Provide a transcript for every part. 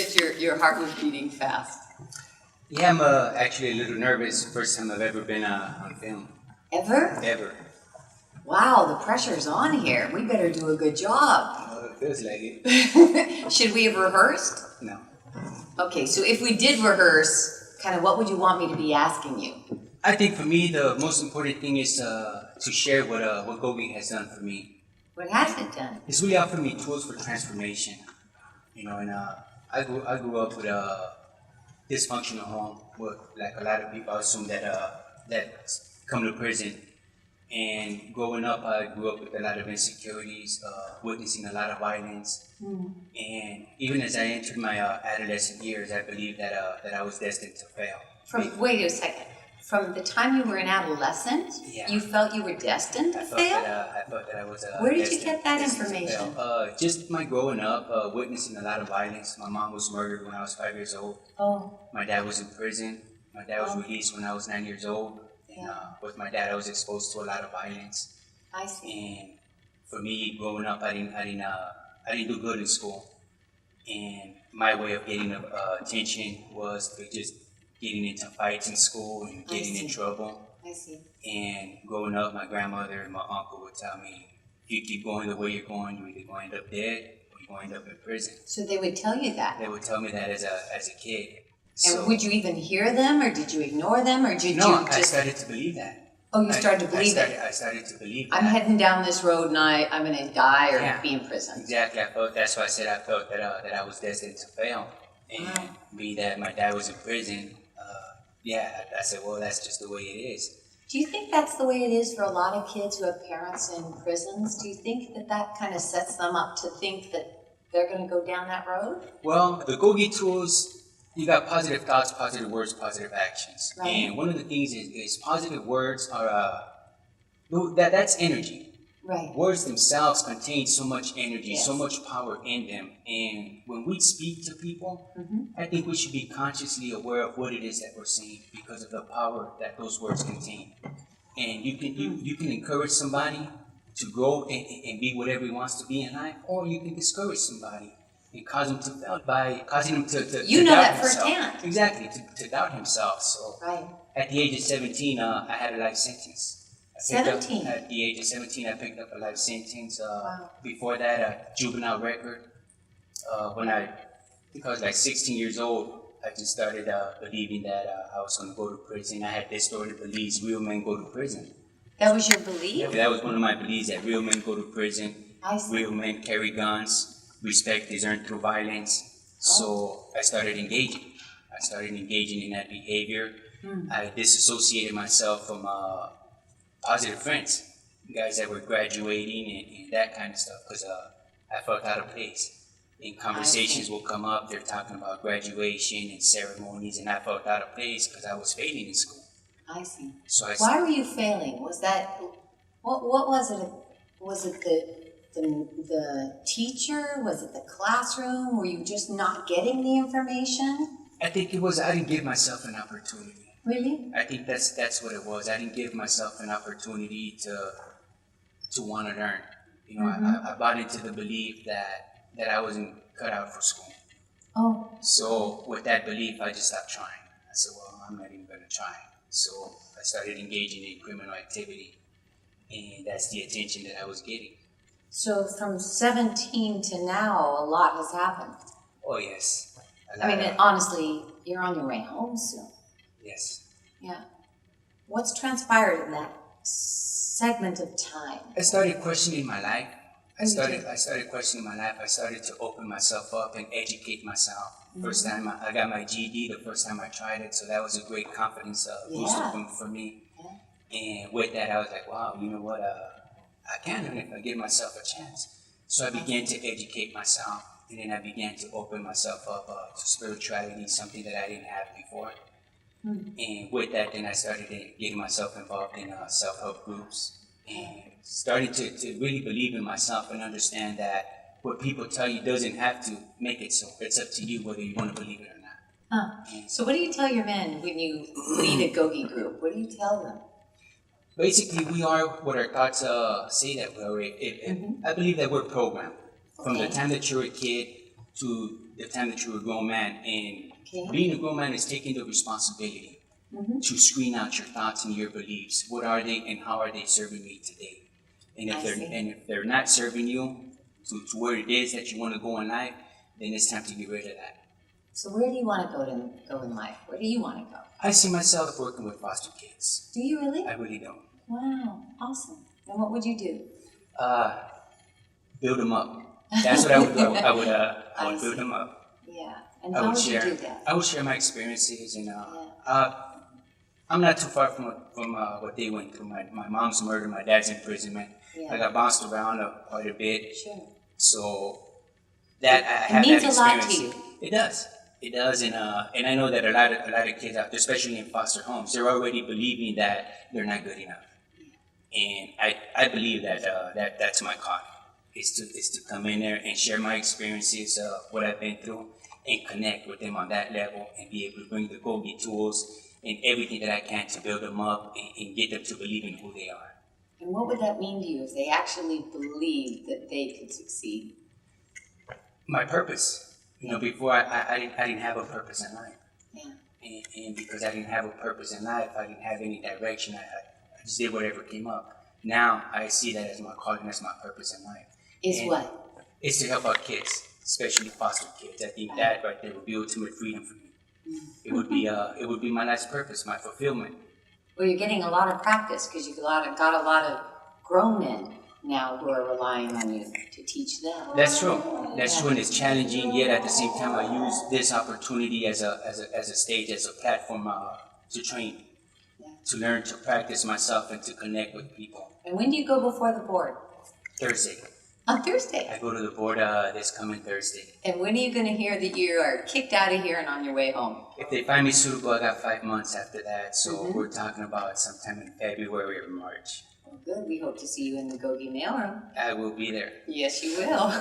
said your heart was beating fast. Yeah, I'm actually a little nervous. First time I've ever been on film. Ever? Ever. Wow, the pressure's on here. We better do a good job. It feels like it. Should we have rehearsed? No. Okay, so if we did rehearse, kind of what would you want me to be asking you? I think for me, the most important thing is to share what GOGI has done for me. What has it done? It's really offered me tools for transformation. You know, and I grew up with a dysfunctional home with, like a lot of people, I assume that come to prison. And growing up, I grew up with a lot of insecurities, witnessing a lot of violence. And even as I entered my adolescent years, I believed that I was destined to fail. Wait a second. From the time you were an adolescent, Yeah. you felt you were destined to fail? I thought that I was. Where did you get that information? Just my growing up, witnessing a lot of violence. My mom was murdered when I was 5 years old. Oh. My dad was in prison. My dad was released when I was 9 years old. And with my dad, I was exposed to a lot of violence. I see. And for me, growing up, I didn't do good in school. And my way of getting attention was to just getting into fights in school and getting in trouble. I see. And growing up, my grandmother and my uncle would tell me, if you keep going the way you're going, you're either going to end up dead or you're going to end up in prison. So they would tell you that? They would tell me that as a kid. And So, would you even hear them, or did you ignore them, or did no, you just... I started to believe that. Oh, you started to believe it? I started to believe that. I'm heading down this road and I'm going to die or be in prison. Exactly. That's why I said I felt that I was destined to fail. And being that my dad was in prison, I said, well, that's just the way it is. Do you think that's the way it is for a lot of kids who have parents in prisons? Do you think that kind of sets them up to think that they're going to go down that road? Well, the GOGI tools, you got positive thoughts, positive words, positive actions. Right. And one of the things is positive words are, that's energy. Right. Words themselves contain so much energy, Yes. so much power in them. And when we speak to people, I think we should be consciously aware of what it is that we're saying because of the power that those words contain. And you can encourage somebody to grow and be whatever he wants to be in life, or you can discourage somebody and cause him to fail by causing him to You know doubt that himself. firsthand. Exactly, to doubt himself. So Right. at the age of 17, I had a life sentence. At the age of 17, I picked up a life sentence. Before that, a juvenile record. When I think I was like 16 years old, I just started believing that I was going to go to prison. I had distorted beliefs, real men go to prison. That was your belief? That was one of my beliefs, that real men go to prison. I see. Real men carry guns. Respect is earned through violence. So I started engaging. In that behavior. I disassociated myself from positive friends, guys that were graduating and that kind of stuff, because I felt out of place. And conversations will come up, they're talking about graduation and ceremonies, and I felt out of place because I was failing in school. I see. So Why were you failing? Was that, what was it? Was it the teacher? Was it the classroom? Were you just not getting the information? I think it was, I didn't give myself an opportunity. Really? I think that's what it was. I didn't give myself an opportunity to want to learn. You know, I bought into the belief that I wasn't cut out for school. Oh. So with that belief, I just stopped trying. I said, well, I'm not even going to try. So I started engaging in criminal activity, and that's the attention that I was getting. So from 17 to now, a lot has happened. Oh, yes. Honestly, you're on your way home soon. Yes. Yeah. What's transpired in that segment of time? I started questioning my life. I started questioning my life. I started to open myself up and educate myself. First time I got my GED, the first time I tried it, so that was a great confidence booster for me. Yeah. And with that, I was like, wow, you know what? I can learn if I give myself a chance. So I began to educate myself, and then I began to open myself up to spirituality, something that I didn't have before. And with that, then I started getting myself involved in self-help groups and starting to really believe in myself and understand that what people tell you doesn't have to make it so. It's up to you whether you want to believe it or not. So what do you tell your men when you lead a GOGI group? What do you tell them? Basically, we are what our thoughts say that we are. I believe that we're programmed. From the time that you're a kid, to the time that you're a grown man. And Okay. being a grown man is taking the responsibility to screen out your thoughts and your beliefs. What are they and how are they serving me today? And I see. if they're not serving you to where it is that you want to go in life, then it's time to get rid of that. So where do you want to go in life? Where do you want to go? I see myself working with foster kids. Do you really? I really don't. Wow, awesome. And what would you do? Build them up. That's what I would do. I would build them up. Yeah. And I how would would share. you do that? I would share my experiences, and I'm not too far from what they went through. My mom's murder, my dad's imprisonment. Yeah. I got bounced around quite a bit. Sure. So that I It have means that a lot to experience. you. It does. It does, and I know that a lot of kids out there, especially in foster homes, they're already believing that they're not good enough. And I believe that that's my calling, is to come in there and share my experiences, what I've been through, and connect with them on that level, and be able to bring the GOGI tools and everything that I can to build them up and get them to believe in who they are. And what would that mean to you if they actually believed that they could succeed? My purpose. Before I didn't have a purpose in life. Yeah. And because I didn't have a purpose in life, I didn't have any direction. I just did whatever came up. Now I see that as my calling, as my purpose in life. Is what? It's to help out kids, especially foster kids. I think that right there would be ultimate freedom for me. It would be my life's purpose, my fulfillment. Well, you're getting a lot of practice because you've got a lot of grown men now who are relying on you to teach them. That's true. That's true, and it's challenging. Yet at the same time, I use this opportunity as a stage, as a platform to train, to learn, to practice myself, and to connect with people. And when do you go before the board? Thursday. On Thursday. I go to the board this coming Thursday. And when are you going to hear that you are kicked out of here and on your way home? If they find me suitable, I got 5 months after that. So we're talking about sometime in February or March. Well, good. We hope to see you in the GOGI mailroom. I will be there. Yes, you will.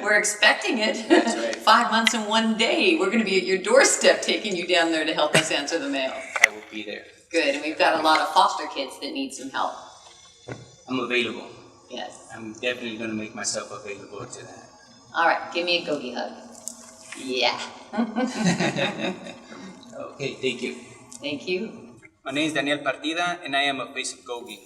We're expecting it. That's right. 5 months and 1 day. We're going to be at your doorstep taking you down there to help us answer the mail. I will be there. Good. And we've got a lot of foster kids that need some help. I'm available. Yes. I'm definitely going to make myself available to that. All right. Give me a GOGI hug. Yeah. Okay, thank you. Thank you. My name is Daniel Partida, and I am a face of GOGI.